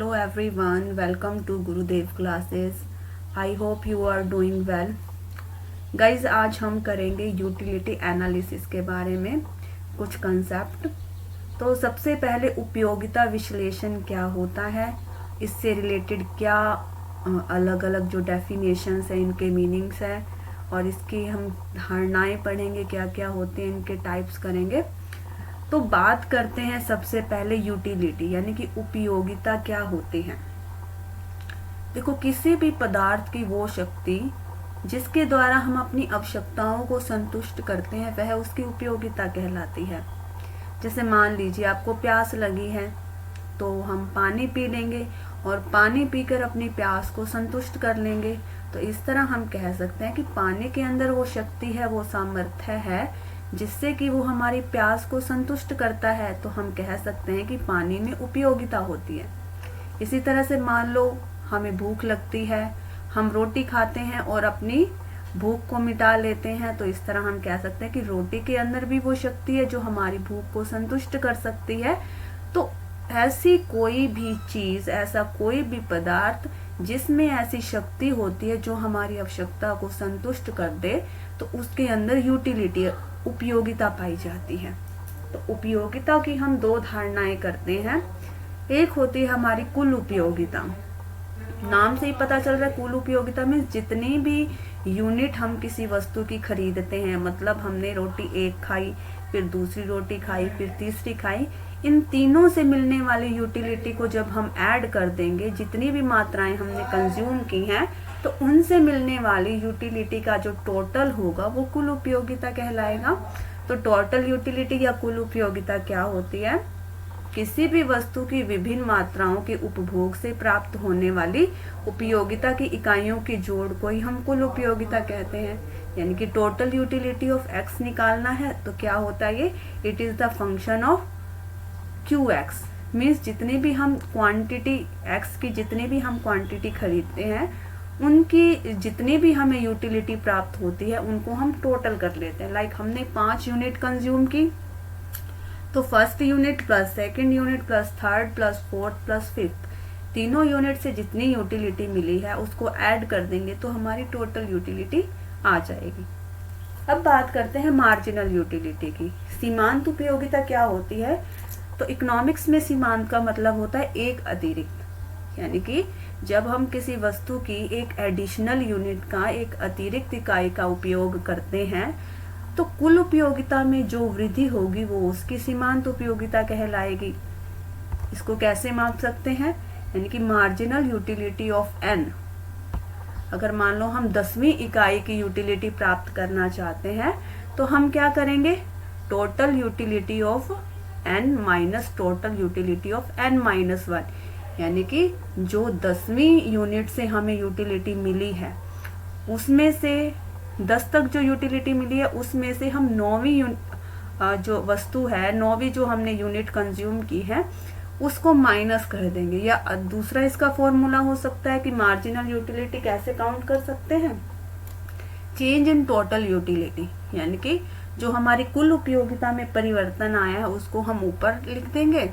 Hello everyone, welcome to Gurudev classes. I hope you are doing well. Guys, आज हम करेंगे utility analysis के बारे में कुछ कंसेप्ट। तो सबसे पहले उपयोगिता विश्लेषण क्या होता है, इससे रिलेटेड क्या अलग अलग जो डेफिनेशंस हैं इनके मीनिंग्स हैं और इसकी हम धारणाएं पढ़ेंगे, क्या क्या होते हैं, इनके टाइप्स करेंगे। तो बात करते हैं सबसे पहले यूटिलिटी यानी कि उपयोगिता क्या होती है। देखो, किसी भी पदार्थ की वो शक्ति जिसके द्वारा हम अपनी आवश्यकताओं को संतुष्ट करते हैं वह उसकी उपयोगिता कहलाती है। जैसे मान लीजिए आपको प्यास लगी है तो हम पानी पी लेंगे और पानी पीकर अपनी प्यास को संतुष्ट कर लेंगे। तो इस तरह हम कह सकते हैं कि पानी के अंदर वो शक्ति है, वो सामर्थ्य है जिससे कि वो हमारी प्यास को संतुष्ट करता है। तो हम कह सकते हैं कि पानी में उपयोगिता होती है। इसी तरह से मान लो हमें भूख लगती है, हम रोटी खाते हैं और अपनी भूख को मिटा लेते हैं। तो इस तरह हम कह सकते हैं कि रोटी के अंदर भी वो शक्ति है जो हमारी भूख को संतुष्ट कर सकती है। तो ऐसी कोई भी चीज, ऐसा कोई भी पदार्थ जिसमें ऐसी शक्ति होती है जो हमारी आवश्यकता को संतुष्ट कर दे, तो उसके अंदर यूटिलिटी, उपयोगिता पाई जाती है। तो उपयोगिता की हम दो धारणाएं करते हैं। एक होती है हमारी कुल उपयोगिता। नाम से ही पता चल रहा है, कुल उपयोगिता में जितनी भी यूनिट हम किसी वस्तु की खरीदते हैं, मतलब हमने रोटी एक खाई, फिर दूसरी रोटी खाई, फिर तीसरी खाई, इन तीनों से मिलने वाली यूटिलिटी को जब हम ऐड कर देंगे, जितनी भी मात्राएं हमने कंज्यूम की हैं, तो उनसे मिलने वाली यूटिलिटी का जो टोटल होगा वो कुल उपयोगिता कहलाएगा। तो टोटल यूटिलिटी या कुल उपयोगिता क्या होती है? किसी भी वस्तु की विभिन्न मात्राओं के उपभोग से प्राप्त होने वाली उपयोगिता की इकाइयों के जोड़ को ही हम कुल उपयोगिता कहते हैं। यानी कि टोटल यूटिलिटी ऑफ एक्स निकालना है तो क्या होता है ये? It is the function of Q x. Means जितनी भी हम क्वांटिटी एक्स की जितनी भी हम क्वांटिटी खरीदते हैं, उनकी जितनी भी हमें यूटिलिटी प्राप्त होती है उनको हम टोटल कर लेते हैं। लाइक हमने 5 यूनिट कंज्यूम की, तो first unit plus second unit plus third plus fourth plus fifth, तीनों यूनिट से जितनी यूटिलिटी मिली है उसको ऐड कर देंगे तो हमारी टोटल यूटिलिटी आ जाएगी। अब बात करते हैं मार्जिनल यूटिलिटी की। सीमांत उपयोगिता क्या होती है? तो इकोनॉमिक्स में सीमांत का मतलब होता है एक अतिरिक्त। यानी कि जब हम किसी वस्तु की एक एडिशनल यूनिट का, एक अतिरिक्त इकाई का उपयोग करते हैं, तो कुल उपयोगिता में जो वृद्धि होगी वो उसकी सीमांत उपयोगिता कहलाएगी। इसको कैसे माप सकते हैं? यानी कि मार्जिनल यूटिलिटी ऑफ एन। अगर मान लो हम 10वीं इकाई की यूटिलिटी प्राप्त करना चाहते हैं तो हम क्या करेंगे? Total utility of N minus total utility of N minus 1। यानी कि जो 10वीं यूनिट से हमें यूटिलिटी मिली है उसमें से 10 तक जो यूटिलिटी मिली है उसमें से हम 9वीं जो वस्तु है, 9वीं जो हमने यूनिट कंज्यूम की है उसको माइनस कर देंगे। या दूसरा इसका फॉर्मूला हो सकता है कि मार्जिनल यूटिलिटी कैसे काउंट कर सकते हैं? चेंज इन टोटल यूटिलिटी, यानी कि जो हमारी कुल उपयोगिता में परिवर्तन आया है उसको हम ऊपर लिख देंगे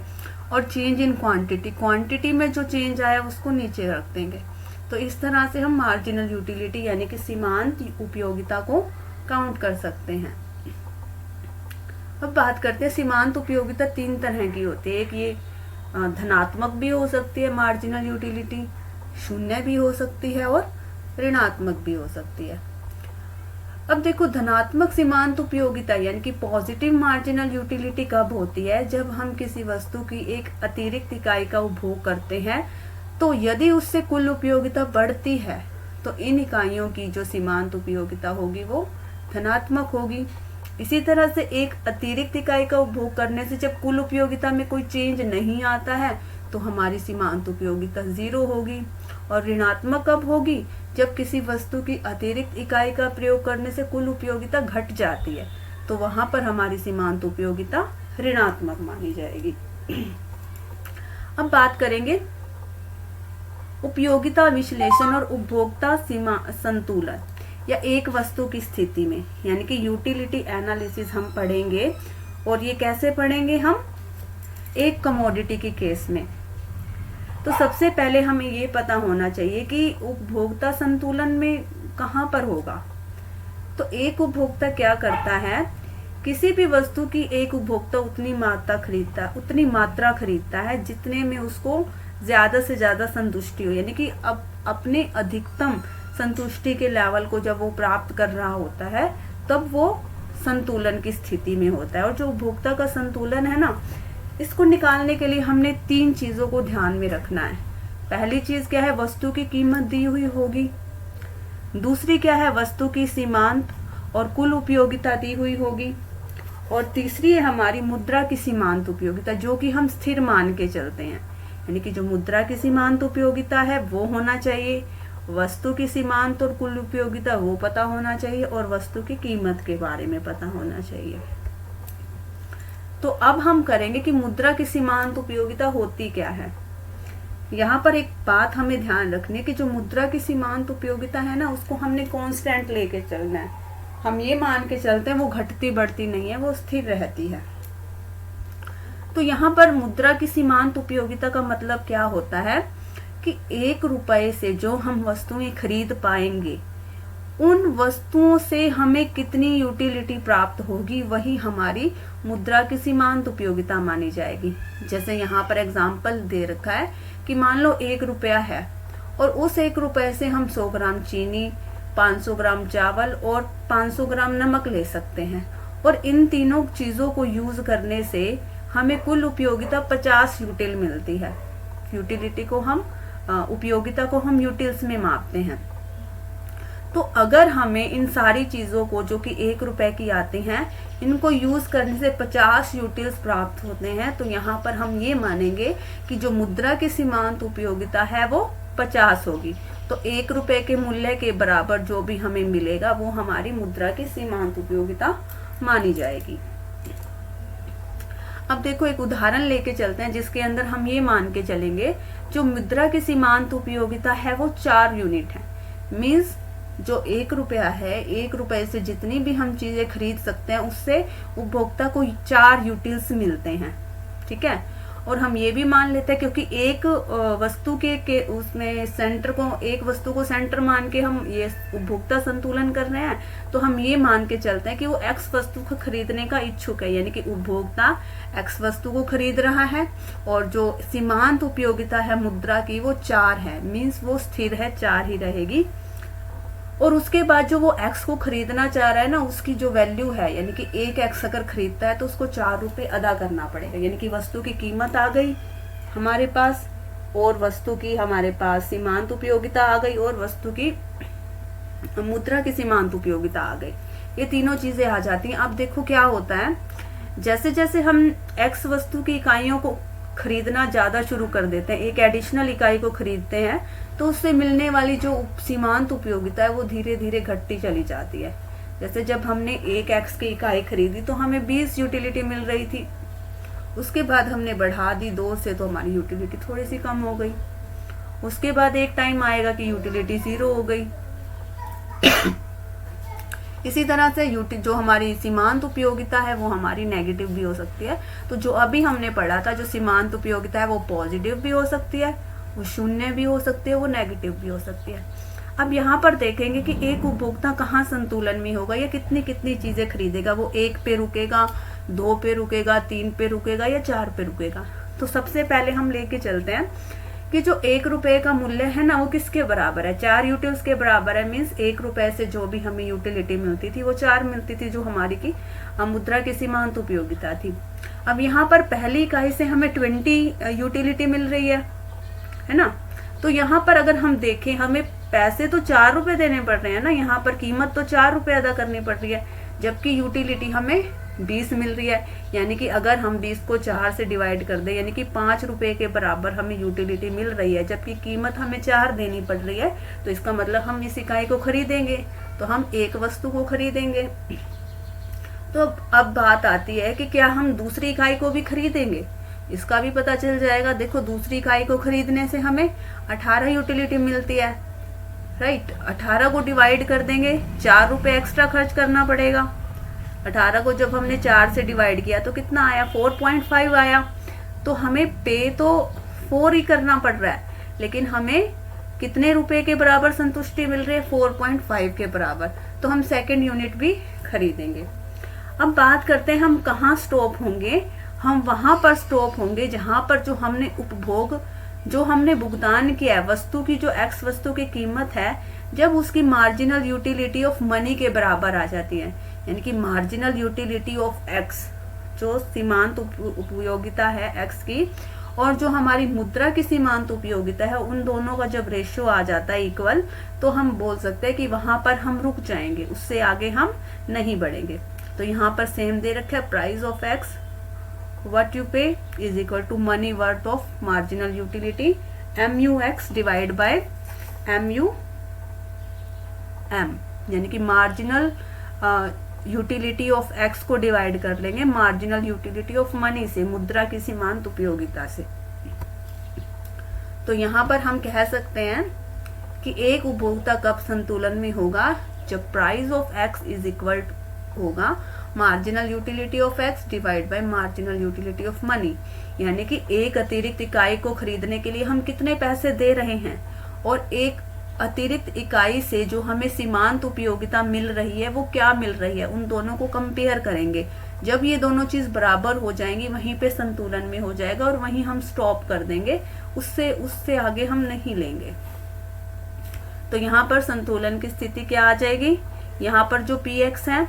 और चेंज इन क्वांटिटी, क्वांटिटी में जो चेंज आया उसको नीचे रख देंगे। तो इस तरह से हम मार्जिनल यूटिलिटी यानी कि सीमांत उपयोगिता को काउंट कर सकते हैं। अब बात करते हैं सीमांत उपयोगिता 3 तरह की होती है। एक ये धनात्मक भी हो सकती है मार्जिनल यूटिलिटी, शून्य भी हो सकती है और ऋणात्मक भी हो सकती है। अब देखो, धनात्मक सीमांत उपयोगिता यानी कि पॉजिटिव मार्जिनल यूटिलिटी कब होती है? जब हम किसी वस्तु की एक अतिरिक्त इकाई का उपभोग करते हैं, तो यदि उससे कुल उपयोगिता बढ़ती है तो इन इकाइयों की जो सीमांत उपयोगिता होगी वो धनात्मक होगी। इसी तरह से एक अतिरिक्त इकाई का उपभोग करने से जब कुल उपयोगिता में कोई चेंज नहीं आता है तो हमारी सीमांत उपयोगिता 0 होगी। और ऋणात्मक कब होगी? जब किसी वस्तु की अतिरिक्त इकाई का प्रयोग करने से कुल उपयोगिता घट जाती है, तो वहां पर हमारी सीमांत उपयोगिता ऋणात्मक मानी जाएगी। अब बात करेंगे उपयोगिता विश्लेषण और उपभोक्ता सीमा संतुलन या एक वस्तु की स्थिति में, यानी कि यूटिलिटी एनालिसिस हम पढ़ेंगे। और ये कैसे पढ़ेंगे हम? एक कमोडिटी के केस में। तो सबसे पहले हमें ये पता होना चाहिए कि उपभोक्ता संतुलन में कहाँ पर होगा। तो एक उपभोक्ता क्या करता है, किसी भी वस्तु की एक उपभोक्ता उतनी मात्रा खरीदता है जितने में उसको ज्यादा से ज्यादा संतुष्टि हो, यानी कि अब अपने अधिकतम संतुष्टि के लेवल को जब वो प्राप्त कर रहा होता है तब वो संतुलन की स्थिति में होता है। और जो उपभोक्ता का संतुलन है ना, इसको निकालने के लिए हमने 3 चीजों को ध्यान में रखना है। पहली चीज क्या है, वस्तु की कीमत दी हुई होगी। दूसरी क्या है, वस्तु की सीमांत और कुल उपयोगिता दी हुई होगी। और तीसरी है हमारी मुद्रा की सीमांत उपयोगिता, जो कि हम स्थिर मान के चलते हैं। यानी कि जो मुद्रा की सीमांत उपयोगिता है वो होना चाहिए, वस्तु की सीमांत और कुल उपयोगिता वो पता होना चाहिए, और वस्तु की कीमत के बारे में पता होना चाहिए। तो अब हम करेंगे कि मुद्रा की सीमांत उपयोगिता होती क्या है। यहाँ पर एक बात हमें ध्यान रखनी है कि जो मुद्रा की सीमांत उपयोगिता है ना, उसको हमने कांस्टेंट लेके चलना है। हम ये मान के चलते हैं वो घटती बढ़ती नहीं है, वो स्थिर रहती है। तो यहाँ पर मुद्रा की सीमांत उपयोगिता का मतलब क्या होता है कि 1 रुपए से जो हम वस्तुएं खरीद पाएंगे, उन वस्तुओं से हमें कितनी यूटिलिटी प्राप्त होगी, वही हमारी मुद्रा की सीमांत उपयोगिता मानी जाएगी। जैसे यहाँ पर एग्जाम्पल दे रखा है कि मान लो 1 रुपया है और उस 1 रुपए से हम 100 ग्राम चीनी, 500 ग्राम चावल और 500 ग्राम नमक ले सकते हैं। और इन तीनों चीजों को यूज करने से हमें कुल उपयोगिता 50 यूटिल मिलती है। यूटिलिटी को हम उपयोगिता को हम यूटिल्स में मापते हैं। तो अगर हमें इन सारी चीजों को जो कि 1 रुपए की आती हैं, इनको यूज करने से 50 यूटिल्स प्राप्त होते हैं, तो यहाँ पर हम ये मानेंगे कि जो मुद्रा की सीमांत उपयोगिता है वो 50 होगी। तो 1 रुपए के मूल्य के बराबर जो भी हमें मिलेगा वो हमारी मुद्रा की सीमांत उपयोगिता मानी जाएगी। अब देखो एक उदाहरण लेके चलते हैं जिसके अंदर हम ये मान के चलेंगे जो मुद्रा की सीमांत उपयोगिता है वो 4 यूनिट है। मीन्स जो 1 रुपया है, 1 रुपए से जितनी भी हम चीजें खरीद सकते हैं उससे उपभोक्ता को 4 यूटिल्स मिलते हैं। ठीक है। और हम ये भी मान लेते हैं क्योंकि एक वस्तु के उसमें सेंटर को, एक वस्तु को सेंटर मान के हम ये उपभोक्ता संतुलन कर रहे हैं, तो हम ये मान के चलते हैं कि वो एक्स वस्तु को खरीदने का इच्छुक है, यानी कि उपभोक्ता एक्स वस्तु को खरीद रहा है और जो सीमांत उपयोगिता है मुद्रा की वो 4 है। मीन्स वो स्थिर है, 4 ही रहेगी। और उसके बाद जो वो एक्स को खरीदना चाह रहा है ना, उसकी जो वैल्यू है, यानी कि 1 एक्स अगर खरीदता है तो उसको 4 रुपए अदा करना पड़ेगा। यानी कि वस्तु की कीमत आ गई हमारे पास, और वस्तु की हमारे पास सीमांत उपयोगिता आ गई, और वस्तु की मुद्रा की सीमांत उपयोगिता आ गई। ये तीनों चीजें आ जाती हैं। अब देखो क्या होता है, जैसे जैसे हम एक्स वस्तु की इकाइयों को खरीदना ज्यादा शुरू कर देते हैं, एक एडिशनल इकाई को खरीदते हैं, तो उससे मिलने वाली जो सीमांत उपयोगिता है वो धीरे धीरे घटती चली जाती है। जैसे जब हमने 1 एक्स की इकाई खरीदी तो हमें 20 यूटिलिटी मिल रही थी, उसके बाद हमने बढ़ा दी 2 से, तो हमारी यूटिलिटी थोड़ी सी कम हो गई। उसके बाद एक टाइम आएगा कि यूटिलिटी 0 हो गई। इसी तरह से जो हमारी सीमांत उपयोगिता है वो हमारी नेगेटिव भी हो सकती है। तो जो अभी हमने पढ़ा था, जो सीमांत उपयोगिता है वो पॉजिटिव भी हो सकती है, वो 0 भी हो सकती है, वो नेगेटिव भी हो सकती है। अब यहाँ पर देखेंगे कि एक उपभोक्ता कहाँ संतुलन में होगा या कितनी कितनी चीजें खरीदेगा। वो 1 पे रुकेगा, 2 पे रुकेगा, 3 पे रुकेगा या 4 पे रुकेगा। तो सबसे पहले हम लेके चलते हैं कि जो 1 रुपए का मूल्य है ना वो किसके बराबर है, 4 यूटिल्स के बराबर है। मीन्स 1 रुपए से जो भी हमें यूटिलिटी मिलती थी वो 4 मिलती थी, जो हमारी की मुद्रा की सीमांत उपयोगिता थी। अब यहाँ पर पहली इकाई से हमें 20 यूटिलिटी मिल रही है ना। तो यहाँ पर अगर हम देखें, हमें पैसे तो 4 रुपए देने पड़ रहे हैं ना, यहाँ पर कीमत तो 4 रुपए अदा करनी पड़ रही है, जबकि यूटिलिटी हमें 20 मिल रही है। यानी कि अगर हम 20 को 4 से डिवाइड कर दें, यानी कि 5 रुपए के बराबर हमें यूटिलिटी मिल रही है, जबकि कीमत हमें 4 देनी पड़ रही है। तो इसका मतलब हम इस इकाई को खरीदेंगे तो हम 1 वस्तु को खरीदेंगे। तो अब बात आती है कि क्या हम दूसरी इकाई को भी खरीदेंगे, इसका भी पता चल जाएगा। देखो दूसरी इकाई को खरीदने से हमें 18 यूटिलिटी मिलती है, राइट। 18 को डिवाइड कर देंगे, 4 रुपए एक्स्ट्रा खर्च करना पड़ेगा। 18 को जब हमने 4 से डिवाइड किया तो कितना आया, 4.5 आया। तो हमें पे तो 4 ही करना पड़ रहा है, लेकिन हमें कितने रुपए के बराबर संतुष्टि मिल रही है, 4.5 के बराबर। तो हम सेकंड यूनिट भी खरीदेंगे। अब बात करते हैं हम कहाँ स्टॉप होंगे। हम वहां पर स्टॉप होंगे जहां पर जो हमने भुगतान किया है, वस्तु की जो एक्स वस्तु की कीमत है, जब उसकी मार्जिनल यूटिलिटी ऑफ मनी के बराबर आ जाती है। यानी कि मार्जिनल यूटिलिटी ऑफ एक्स, जो सीमांत उपयोगिता है एक्स की, और जो हमारी मुद्रा की सीमांत उपयोगिता है, उन दोनों का जब रेशियो आ जाता है इक्वल, तो हम बोल सकते हैं कि वहां पर हम रुक जाएंगे, उससे आगे हम नहीं बढ़ेंगे। तो यहाँ पर सेम दे रखा है, price of x what you pay is equal to money worth of marginal utility MUX divide by MUM, यानी कि मार्जिनल यूटिलिटी ऑफ एक्स को डिवाइड कर लेंगे मार्जिनल यूटिलिटी ऑफ मनी से, मुद्रा की सीमांत उपयोगिता से। तो यहाँ पर हम कह सकते हैं कि एक उपभोक्ता कब संतुलन में होगा, जब price of x is equal होगा marginal utility of x divide by marginal utility of money. यानी कि एक अतिरिक्त इकाई को खरीदने के लिए हम कितने पैसे दे रहे हैं, और एक अतिरिक्त इकाई से जो हमें सीमांत उपयोगिता मिल रही है वो क्या मिल रही है, उन दोनों को कंपेयर करेंगे। जब ये दोनों चीज बराबर हो जाएंगी, वहीं पे संतुलन में हो जाएगा और वहीं हम स्टॉप कर देंगे, उससे आगे हम नहीं लेंगे। तो यहाँ पर संतुलन की स्थिति क्या आ जाएगी, यहाँ पर जो पी एक्स है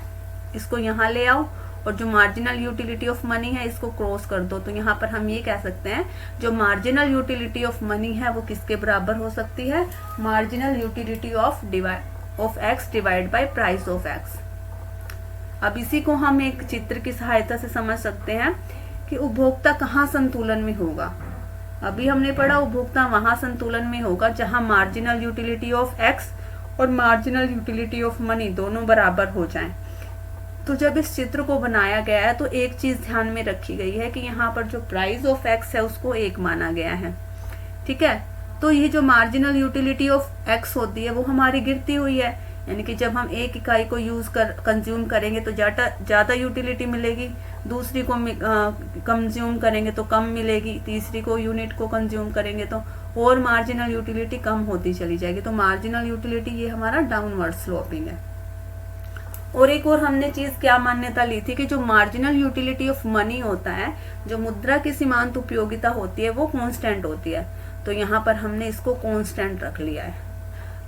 इसको यहाँ ले आओ, और जो मार्जिनल यूटिलिटी ऑफ मनी है इसको क्रॉस कर दो। तो यहाँ पर हम ये कह सकते हैं जो मार्जिनल यूटिलिटी ऑफ मनी है वो किसके बराबर हो सकती है, marginal utility of x divide bye price of x. अब इसी को हम एक चित्र की सहायता से समझ सकते हैं कि उपभोक्ता कहाँ संतुलन में होगा। अभी हमने पढ़ा उपभोक्ता वहां संतुलन में होगा जहां मार्जिनल यूटिलिटी ऑफ एक्स और मार्जिनल यूटिलिटी ऑफ मनी दोनों बराबर हो जाएं। तो जब इस चित्र को बनाया गया है तो एक चीज ध्यान में रखी गई है कि यहाँ पर जो प्राइस ऑफ एक्स है उसको 1 माना गया है, ठीक है। तो ये जो मार्जिनल यूटिलिटी ऑफ एक्स होती है वो हमारी गिरती हुई है, यानी कि जब हम एक इकाई को कंज्यूम करेंगे तो ज्यादा यूटिलिटी मिलेगी, दूसरी को कंज्यूम करेंगे तो कम मिलेगी, तीसरी को यूनिट को कंज्यूम करेंगे तो और मार्जिनल यूटिलिटी कम होती चली जाएगी। तो मार्जिनल यूटिलिटी ये हमारा डाउनवर्ड स्लोपिंग है। और एक और हमने चीज क्या मान्यता ली थी कि जो मार्जिनल यूटिलिटी ऑफ मनी होता है, जो मुद्रा की सीमांत उपयोगिता होती है, वो कांस्टेंट होती है। तो यहाँ पर हमने इसको कांस्टेंट रख लिया है।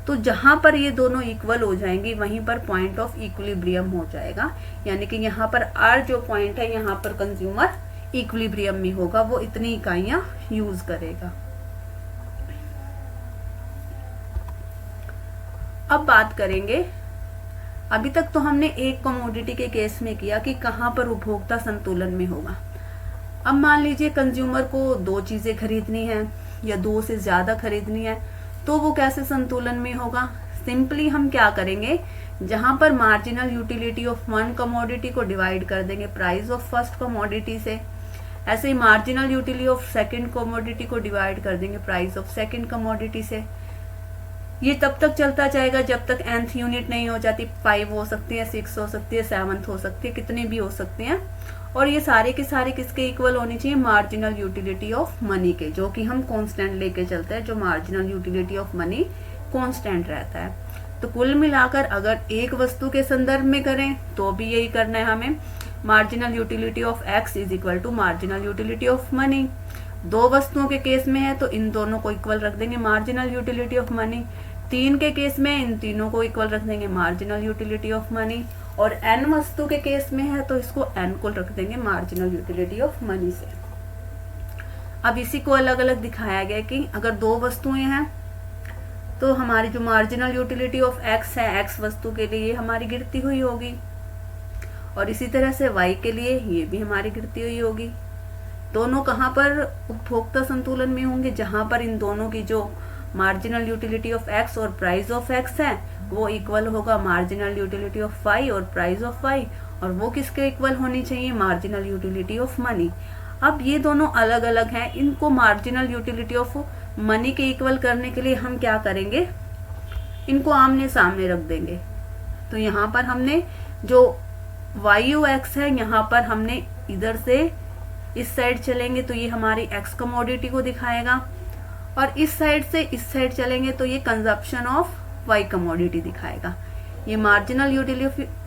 तो जहां पर ये दोनों इक्वल हो जाएंगी वहीं पर पॉइंट ऑफ इक्विलिब्रियम हो जाएगा, यानी कि यहाँ पर आर जो पॉइंट है यहाँ पर कंज्यूमर इक्विलिब्रियम में होगा, वो इतनी इकाइयां यूज करेगा। अब बात करेंगे, अभी तक तो हमने एक कमोडिटी के केस में किया कि कहां पर उपभोक्ता संतुलन में होगा। अब मान लीजिए कंज्यूमर को 2 चीजें खरीदनी है या 2 से ज्यादा खरीदनी है, तो वो कैसे संतुलन में होगा। सिंपली हम क्या करेंगे, जहां पर मार्जिनल यूटिलिटी ऑफ 1 कमोडिटी को डिवाइड कर देंगे प्राइस ऑफ फर्स्ट कमोडिटी से, ऐसे ही marginal utility of second commodity को डिवाइड कर देंगे प्राइस ऑफ सेकंड कमोडिटी से। ये तब तक चलता जाएगा जब तक nth यूनिट नहीं हो जाती, 5 हो सकती है, 6 हो सकती है, 7th हो सकती है, कितनी भी हो सकती हैं। और ये सारे के सारे किसके इक्वल होनी चाहिए, मार्जिनल यूटिलिटी ऑफ मनी के, जो कि हम कांस्टेंट लेके चलते हैं, जो marginal utility of money constant रहता है। तो कुल मिलाकर अगर एक वस्तु के संदर्भ में करें तो भी यही करना है हमें, marginal utility of x is equal to marginal utility of money. 2 वस्तुओं के केस में है तो इन दोनों को इक्वल रख देंगे मार्जिनल यूटिलिटी ऑफ मनी। 3 के केस में इन तीनों को इक्वल रख देंगे मार्जिनल यूटिलिटी ऑफ मनी। और n वस्तु के केस में है तो इसको n को रख देंगे मार्जिनल यूटिलिटी ऑफ मनी से। अब इसी को अलग अलग दिखाया गया कि अगर 2 वस्तुएं हैं तो हमारी जो मार्जिनल यूटिलिटी ऑफ x है, x वस्तु के लिए हमारी गिरती हुई होगी, और इसी तरह से y के लिए ये भी हमारी गिरती हुई होगी। दोनों कहाँ पर उपभोक्ता संतुलन में होंगे, जहां पर इन दोनों की जो मार्जिनल यूटिलिटी ऑफ एक्स और प्राइस ऑफ एक्स है वो इक्वल होगा मार्जिनल यूटिलिटी ऑफ वाई और प्राइस ऑफ वाई, और वो किसके इक्वल होनी चाहिए, मार्जिनल यूटिलिटी ऑफ मनी। अब ये दोनों अलग अलग हैं, इनको मार्जिनल यूटिलिटी ऑफ मनी के इक्वल करने के लिए हम क्या करेंगे, इनको आमने सामने रख देंगे। तो यहाँ पर हमने जो वाई एक्स है, यहाँ पर हमने इधर से इस साइड चलेंगे तो ये हमारी एक्स कमोडिटी को दिखाएगा, और इस साइड से इस साइड चलेंगे तो ये कंजप्शन ऑफ वाई कमोडिटी दिखाएगा। ये marginal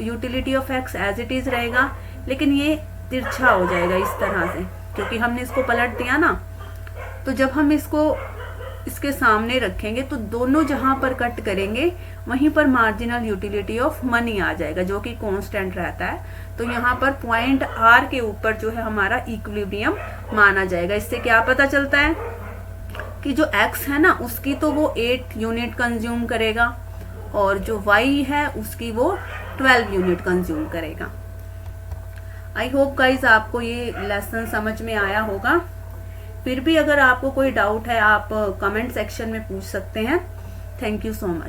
utility of X as it is रहेगा, लेकिन ये तिरछा हो जाएगा इस तरह से, क्योंकि हमने इसको पलट दिया ना। तो जब हम इसको इसके सामने रखेंगे तो दोनों जहां पर कट करेंगे वहीं पर मार्जिनल यूटिलिटी ऑफ मनी आ जाएगा, जो कि कांस्टेंट रहता है। तो यहाँ पर पॉइंट आर के ऊपर जो है हमारा इक्विलिब्रियम माना जाएगा। इससे क्या पता चलता है कि जो एक्स है ना उसकी तो वो 8 यूनिट कंज्यूम करेगा, और जो वाई है उसकी वो 12 यूनिट कंज्यूम करेगा। आई होप गाइज आपको ये लेसन समझ में आया होगा। फिर भी अगर आपको कोई डाउट है आप कमेंट सेक्शन में पूछ सकते हैं। Thank you so much.